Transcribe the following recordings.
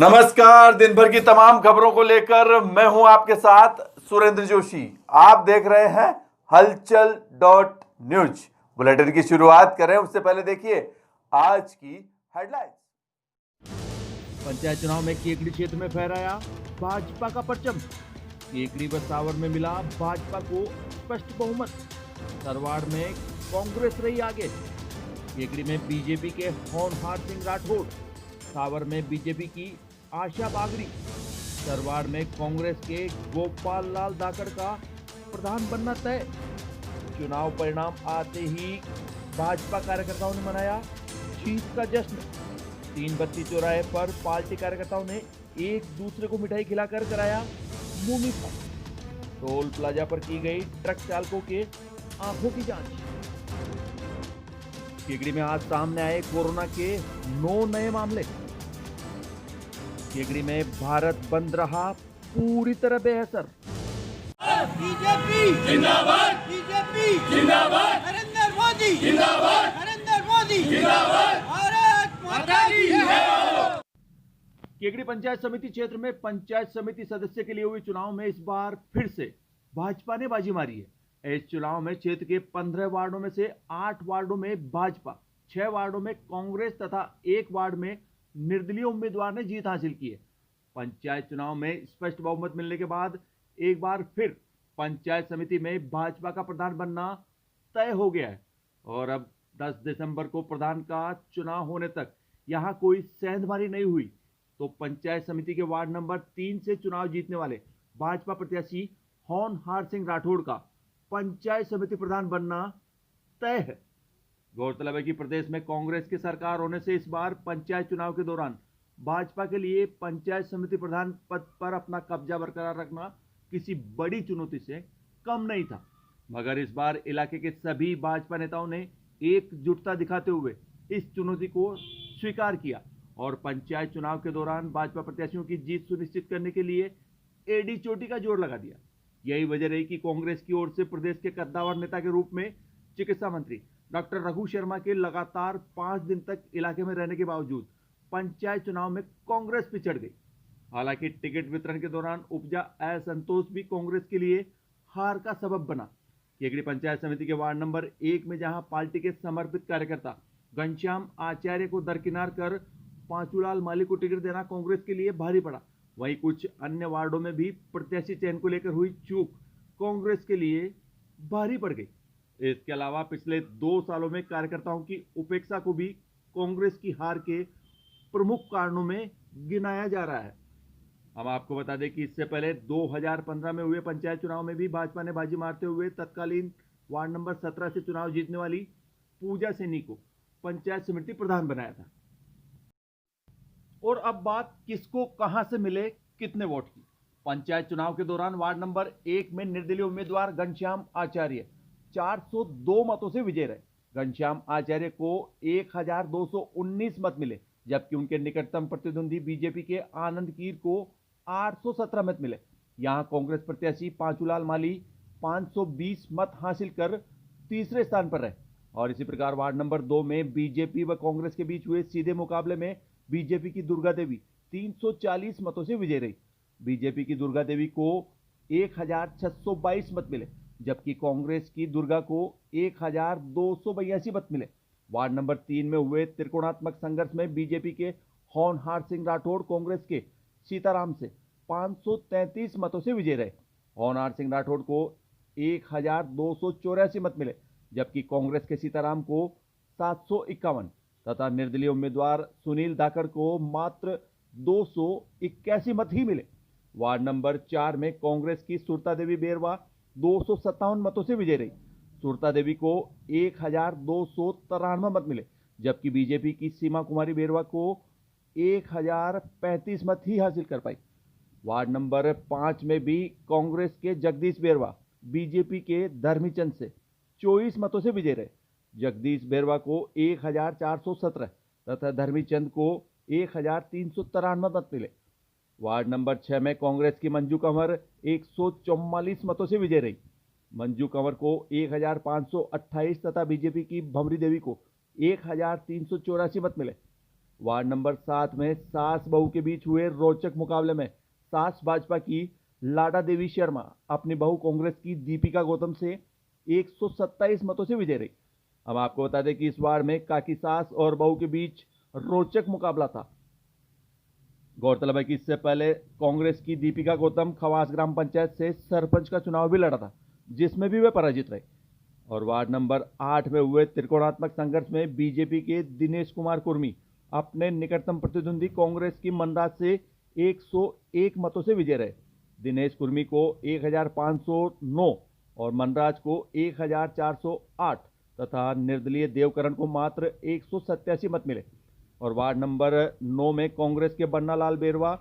नमस्कार। दिन भर की तमाम खबरों को लेकर मैं हूं आपके साथ सुरेंद्र जोशी। आप देख रहे हैं हलचल डॉट न्यूज। बुलेटिन की शुरुआत करें उससे पहले देखिए आज की हेडलाइंस। पंचायत चुनाव में केकड़ी क्षेत्र में फहराया भाजपा का परचम। केकड़ी व सावर में मिला भाजपा को स्पष्ट बहुमत। सरवाड़ में कांग्रेस रही आगे। केकड़ी में बीजेपी के होनहार सिंह राठौड़, सावर में बीजेपी की आशा बागड़ी, सरवाड़ में कांग्रेस के गोपाल लाल धाकड़ का प्रधान बनना तय। चुनाव परिणाम आते ही भाजपा कार्यकर्ताओं ने मनाया जीत का जश्न। 3 बत्ती चौराहे पर पार्टी कार्यकर्ताओं ने एक दूसरे को मिठाई खिलाकर कराया मुंह मीठा। टोल प्लाजा पर की गई ट्रक चालकों के आंखों की जांच। केकड़ी में आज सामने आए कोरोना के 9 नए मामले। केकड़ी में भारत बंद रहा पूरी तरह बेअसर। बीजेपी जिंदाबाद, बीजेपी जिंदाबाद, नरेंद्र मोदी जिंदाबाद, नरेंद्र मोदी जिंदाबाद, भारत माता की जय। केकड़ी पंचायत समिति क्षेत्र में पंचायत समिति सदस्य के लिए हुए चुनाव में इस बार फिर से भाजपा ने बाजी मारी है। इस चुनाव में क्षेत्र के 15 वार्डों में से 8 वार्डों में भाजपा, 6 वार्डों में कांग्रेस तथा 1 वार्ड में निर्दलीय उम्मीदवार ने जीत हासिल की है। पंचायत चुनाव में स्पष्ट बहुमत मिलने के बाद एक बार फिर पंचायत समिति में भाजपा का प्रधान बनना तय हो गया है और अब 10 दिसंबर को प्रधान का चुनाव होने तक यहां कोई सेंधमारी नहीं हुई तो पंचायत समिति के वार्ड नंबर 3 से चुनाव जीतने वाले भाजपा प्रत्याशी होनहार सिंह राठौड़ का पंचायत समिति प्रधान बनना तय है। गौरतलब है कि प्रदेश में कांग्रेस की सरकार होने से इस बार पंचायत चुनाव के दौरान भाजपा के लिए पंचायत समिति प्रधान पद पर अपना कब्जा बरकरार रखना किसी बड़ी चुनौती से कम नहीं था, मगर इस बार इलाके के सभी भाजपा नेताओं ने एकजुटता दिखाते हुए इस चुनौती को स्वीकार किया और पंचायत चुनाव के दौरान भाजपा प्रत्याशियों की जीत सुनिश्चित करने के लिए एडी चोटी का जोर लगा दिया। यही वजह रही कि कांग्रेस की ओर से प्रदेश के कद्दावर नेता के रूप में चिकित्सा मंत्री डॉक्टर रघु शर्मा के लगातार 5 दिन तक इलाके में रहने के बावजूद पंचायत चुनाव में कांग्रेस पिछड़ गई। हालांकि टिकट वितरण के दौरान उपजा असंतोष भी कांग्रेस के लिए हार का सबब बना। केकड़ी पंचायत समिति के वार्ड नंबर 1 में जहां पार्टी के समर्पित कार्यकर्ता घनश्याम आचार्य को दरकिनार कर पांचूलाल माली को टिकट देना कांग्रेस के लिए भारी पड़ा, वहीं कुछ अन्य वार्डों में भी प्रत्याशी चयन को लेकर हुई चूक कांग्रेस के लिए भारी पड़ गई। इसके अलावा पिछले 2 सालों में कार्यकर्ताओं की उपेक्षा को भी कांग्रेस की हार के प्रमुख कारणों में गिनाया जा रहा है। हम आपको बता दें कि इससे पहले 2015 में हुए पंचायत चुनाव में भी भाजपा ने बाजी मारते हुए तत्कालीन वार्ड नंबर 17 से चुनाव जीतने वाली पूजा सैनी को पंचायत समिति प्रधान बनाया था। और अब बात किसको कहां से मिले कितने वोट की। पंचायत चुनाव के दौरान वार्ड नंबर 1 में निर्दलीय उम्मीदवार घनश्याम आचार्य 402 मतों से विजय रहे। घनश्याम आचार्य को 1219 मत मिले, जबकि उनके निकटतम प्रतिद्वंदी बीजेपी के आनंद कीर को 817 मत मिले। यहां कांग्रेस प्रत्याशी पांचूलाल माली 520 मत हासिल कर तीसरे स्थान पर रहे। और इसी प्रकार वार्ड नंबर 2 में बीजेपी व कांग्रेस के बीच हुए सीधे मुकाबले में बीजेपी की दुर्गा देवी 340 मतों से विजय रही। बीजेपी की दुर्गा देवी को 1622 मत मिले, जबकि कांग्रेस की दुर्गा को 1282 मत मिले। वार्ड नंबर 3 में हुए त्रिकोणात्मक संघर्ष में बीजेपी के होनहार सिंह राठौड़ कांग्रेस के सीताराम से 533 मतों से विजय रहे। होनहार सिंह राठौड़ को 1284 मत मिले, जबकि कांग्रेस के सीताराम को 751 तथा निर्दलीय उम्मीदवार सुनील धाकड़ को मात्र 281 मत ही मिले। वार्ड नंबर 4 में कांग्रेस की सुरता देवी बेरवा 257 मतों से विजय रही। सुरता देवी को 1293 मत मिले, जबकि बीजेपी की सीमा कुमारी बेरवा को 1035 मत ही हासिल कर पाई। वार्ड नंबर 5 में भी कांग्रेस के जगदीश बेरवा बीजेपी के धर्मीचंद से 24 मतों से विजय रहे। जगदीश बेरवा को 1417 तथा धर्मीचंद को 1393 मत मिले। वार्ड नंबर 6 में कांग्रेस की मंजू कंवर 144 मतों से विजय रही। मंजू कंवर को 1528 तथा बीजेपी की भंवरी देवी को 1384 मत मिले। वार्ड नंबर 7 में सास बहू के बीच हुए रोचक मुकाबले में सास भाजपा की लाडा देवी शर्मा अपनी बहू कांग्रेस की दीपिका गौतम से 127 मतों से विजय रही। अब आपको बता दें कि इस वार्ड में काकी सास और बहू के बीच रोचक मुकाबला था। गौरतलब है कि इससे पहले कांग्रेस की दीपिका गौतम खवास ग्राम पंचायत से सरपंच का चुनाव भी लड़ा था, जिसमें भी वे पराजित रहे। और वार्ड नंबर 8 में हुए त्रिकोणात्मक संघर्ष में बीजेपी के दिनेश कुमार कुर्मी अपने निकटतम प्रतिद्वंदी कांग्रेस की मनराज से 101 मतों से विजय रहे। दिनेश कुर्मी को 1509 और मनराज को 1408 तथा निर्दलीय देवकरण को मात्र 187 मत मिले। और वार्ड नंबर 9 में कांग्रेस के बन्नालाल बेरवा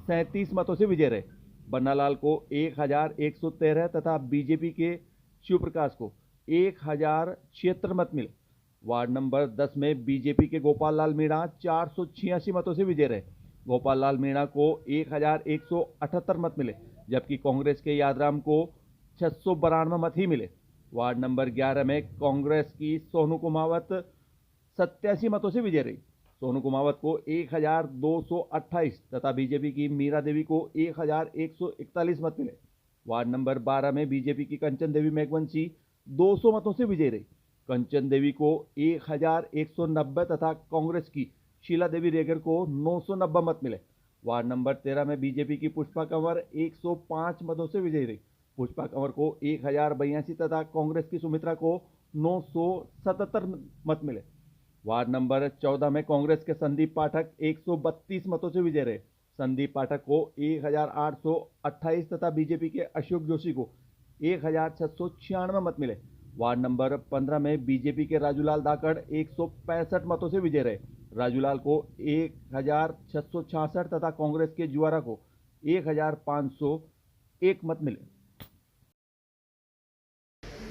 37 मतों से विजय रहे। बन्नालाल को 1113 तथा बीजेपी के शिव प्रकाश को 1076 मत मिले। वार्ड नंबर 10 में बीजेपी के गोपाल लाल मीणा 486 मतों से विजय रहे। गोपाल लाल मीणा को 1178 मत मिले, जबकि कांग्रेस के यादराम को 692 मत ही मिले। वार्ड नंबर 11 में कांग्रेस की सोनू कुमावत 87 मतों से विजय रही। सोनू कुमावत को 1228 तथा बीजेपी की मीरा देवी को 1141 मत मिले। वार्ड नंबर 12 में बीजेपी की कंचन देवी मेघवंशी 200 मतों से विजयी रही। कंचन देवी को 1190 तथा कांग्रेस की शीला देवी रेगर को 990 मत मिले। वार्ड नंबर 13 में बीजेपी की पुष्पा कंवर 105 मतों से विजयी रही। पुष्पा कंवर को 1082 तथा कांग्रेस की सुमित्रा को 977 मत मिले। वार्ड नंबर 14 में कांग्रेस के संदीप पाठक 132 मतों से विजय रहे। संदीप पाठक को 1828 तथा बीजेपी के अशोक जोशी को 1696 मत मिले। वार्ड नंबर 15 में बीजेपी के राजूलाल धाकड़ 165 मतों से विजय रहे। राजूलाल को 1666 तथा कांग्रेस के जुआरा को 1501 मत मिले।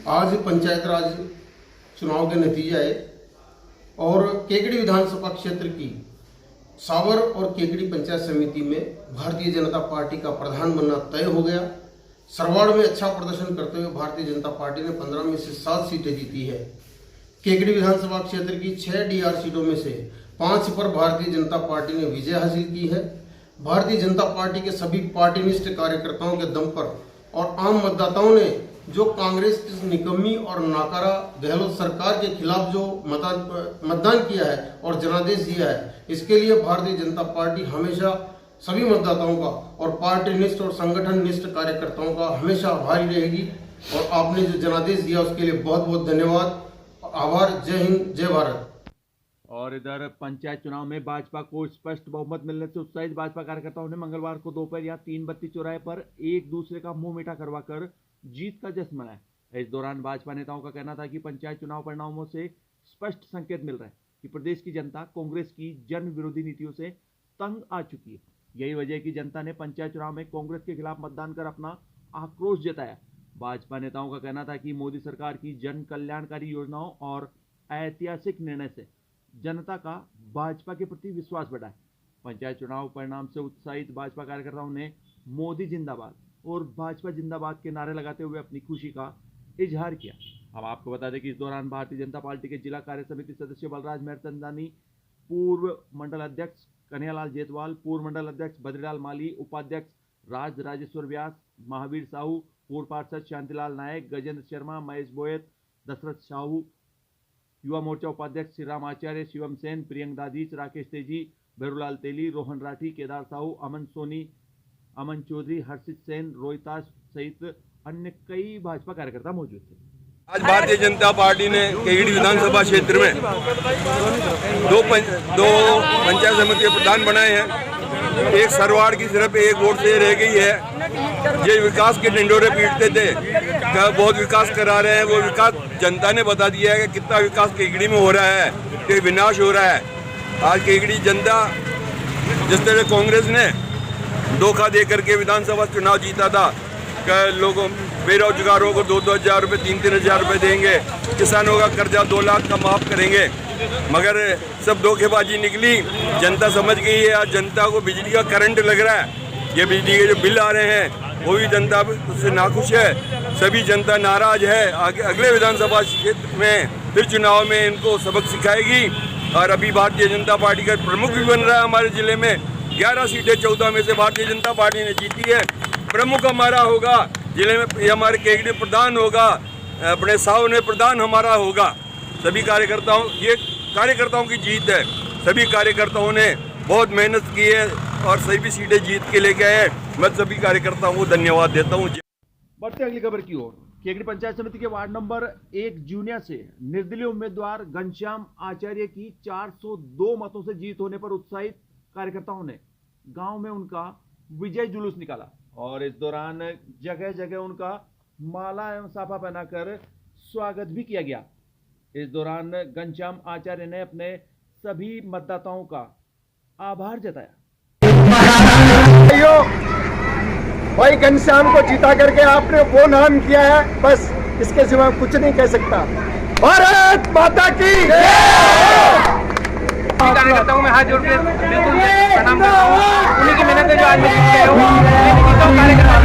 आज पंचायत राज चुनाव के नतीजे आए और केकड़ी विधानसभा क्षेत्र की सावर और केकड़ी पंचायत समिति में भारतीय जनता पार्टी का प्रधान बनना तय हो गया। सरवाड़ में अच्छा प्रदर्शन करते हुए भारतीय जनता पार्टी ने 15 में से 7 सीटें जीती है। केकड़ी विधानसभा क्षेत्र की 6 डीआर सीटों में से 5 पर भारतीय जनता पार्टी ने विजय हासिल की है। भारतीय जनता पार्टी के सभी पार्टीनिष्ठ कार्यकर्ताओं के दम पर और आम मतदाताओं ने जो कांग्रेस की निकम्मी और नाकारा गहलोत सरकार के खिलाफ जो मतदान किया है और जनादेश दिया है, इसके लिए भारतीय जनता पार्टी हमेशा सभी मतदाताओं का और पार्टीनिष्ठ और संगठननिष्ठ कार्यकर्ताओं का हमेशा आभारी रहेगी। और आपने जो जनादेश दिया उसके लिए बहुत बहुत धन्यवाद, आभार। जय हिंद, जय भारत। और इधर पंचायत चुनाव में भाजपा को स्पष्ट बहुमत मिलने से उत्साहित भाजपा कार्यकर्ताओं ने मंगलवार को दोपहर या 3:32 चौराहे पर एक दूसरे का मुंह मीठा करवाकर जीत का जश्न मनाया। इस दौरान भाजपा नेताओं का कहना था कि पंचायत चुनाव परिणामों से स्पष्ट संकेत मिल रहा है कि प्रदेश की जनता कांग्रेस की जन विरोधी नीतियों से तंग आ चुकी है। यही वजह है कि जनता ने पंचायत चुनाव में कांग्रेस के खिलाफ मतदान कर अपना आक्रोश जताया। भाजपा नेताओं का कहना था कि मोदी सरकार की जन कल्याणकारी योजनाओं और ऐतिहासिक निर्णय से जनता का भाजपा के प्रति विश्वास बढ़ा है। पंचायत चुनाव परिणाम से उत्साहित भाजपा कार्यकर्ताओं ने मोदी जिंदाबाद और भाजपा जिंदाबाद के नारे लगाते हुए अपनी खुशी का इजहार किया। अब आपको बता दें कि इस दौरान भारतीय जनता पार्टी के जिला कार्य समिति सदस्य बलराज मेहरचंदानी, पूर्व मंडल अध्यक्ष कन्हैयालाल जेतवाल, पूर्व मंडल अध्यक्ष बद्रीलाल माली, उपाध्यक्ष राजेश्वर व्यास, महावीर साहू, पूर्व पार्षद शांतिलाल नायक, गजेंद्र शर्मा, महेश बोयत, दशरथ साहू, युवा मोर्चा उपाध्यक्ष श्री राम आचार्य, शिवम सेन, प्रियंक दादीच, राकेश तेजी, भैरूलाल तेली, रोहन राठी, केदार साहू, अमन सोनी, अमन चौधरी, हर्षित सेन, रोहितास सहित अन्य कई भाजपा कार्यकर्ता मौजूद थे। आज भारतीय जनता पार्टी ने केकड़ी विधानसभा क्षेत्र में दो पंचायत समिति के प्रधान बनाए हैं। एक सरवाड़ की सिर्फ एक वोट से रह गई है। ये विकास के ढिंडोरे पीटते थे कि बहुत विकास करा रहे हैं, वो विकास जनता ने बता दिया है कि कितना विकास केकड़ी में हो रहा है, कि विनाश हो रहा है। आज केकड़ी जनता जिस तरह कांग्रेस ने धोखा दे करके विधानसभा चुनाव जीता था कि लोगों बेरोजगारों को 2-2 हज़ार रुपये 3-3 हज़ार रुपये देंगे, किसानों का कर्जा 2 लाख का माफ़ करेंगे, मगर सब धोखेबाजी निकली। जनता समझ गई है। आज जनता को बिजली का करंट लग रहा है। ये बिजली के जो बिल आ रहे हैं वो भी जनता उससे नाखुश है। सभी जनता नाराज है। आगे अगले विधानसभा क्षेत्र में फिर चुनाव में इनको सबक सिखाएगी और अभी भारतीय जनता पार्टी का प्रमुख भी बन रहा है। हमारे जिले में 11 सीटें 14 में से भारतीय जनता पार्टी ने जीती है। प्रमुख हमारा होगा जिले में, ये हमारे केकड़ी प्रधान होगा, अपने साव ने प्रधान हमारा होगा। सभी कार्यकर्ताओं, ये कार्यकर्ताओं की जीत है। सभी कार्यकर्ताओं ने बहुत मेहनत की है और सभी सीटें जीत के लेके आए। मैं सभी कार्यकर्ताओं को धन्यवाद देता हूँ। बढ़ते अगली खबर की ओर। केकड़ी पंचायत समिति के वार्ड नंबर 1 जूनिया से निर्दलीय उम्मीदवार घनश्याम आचार्य की 402 मतों से जीत होने पर उत्साहित कार्यकर्ताओं ने गांव में उनका विजय जुलूस निकाला और इस दौरान जगह जगह उनका माला एवं साफा पहनाकर स्वागत भी किया गया। इस दौरान घनश्याम आचार्य ने अपने सभी मतदाताओं का आभार जताया। भाई घनश्याम को जीता करके आपने वो नाम किया है, बस इसके सिवा कुछ नहीं कह सकता। भारत माता की कार्यकर्ताओं में हाथ जोड़ के बिल्कुल प्रणाम करता हूँ। उन्हीं की मेहनत है जो आज मैं जीत गया हूँ। मैं जीता हूँ कार्यकर्ताओं।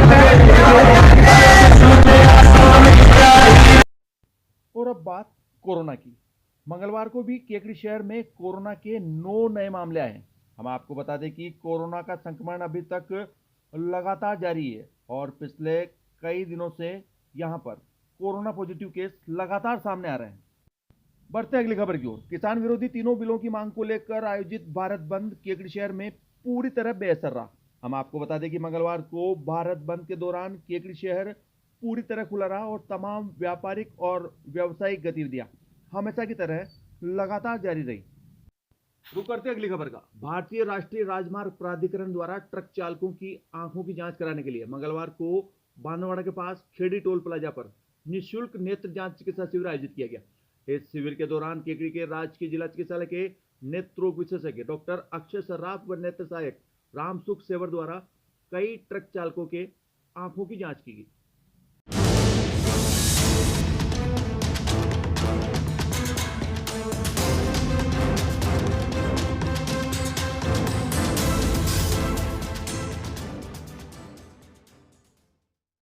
और अब बात कोरोना की। मंगलवार को भी केकड़ी शहर में कोरोना के 9 नए मामले आए हैं। हम आपको बता दें कि कोरोना का संक्रमण अभी तक लगातार जारी है और पिछले कई दिनों से यहां पर कोरोना पॉजिटिव केस लगातार सामने आ रहे हैं। बढ़ते अगली खबर की ओर। किसान विरोधी तीनों बिलों की मांग को लेकर आयोजित भारत बंद केकड़ी शहर में पूरी तरह बेअसर रहा। हम आपको बता दें कि मंगलवार को भारत बंद के दौरान केकड़ी शहर पूरी तरह खुला रहा और तमाम व्यापारिक और व्यावसायिक गतिविधियां हमेशा की तरह लगातार जारी रही। रुक करते अगली खबर का। भारतीय राष्ट्रीय राजमार्ग प्राधिकरण द्वारा ट्रक चालकों की आंखों की जांच कराने के लिए मंगलवार को बांधवाड़ा के पास खेड़ी टोल प्लाजा पर निःशुल्क नेत्र जांच चिकित्सा शिविर आयोजित किया गया। इस शिविर के दौरान केकड़ी के राजकीय जिला चिकित्सालय के नेत्र रोग विशेषज्ञ डॉक्टर अक्षय सर्राफ व नेत्र सहायक रामसुख सेवर द्वारा कई ट्रक चालकों के आंखों की जांच की गई।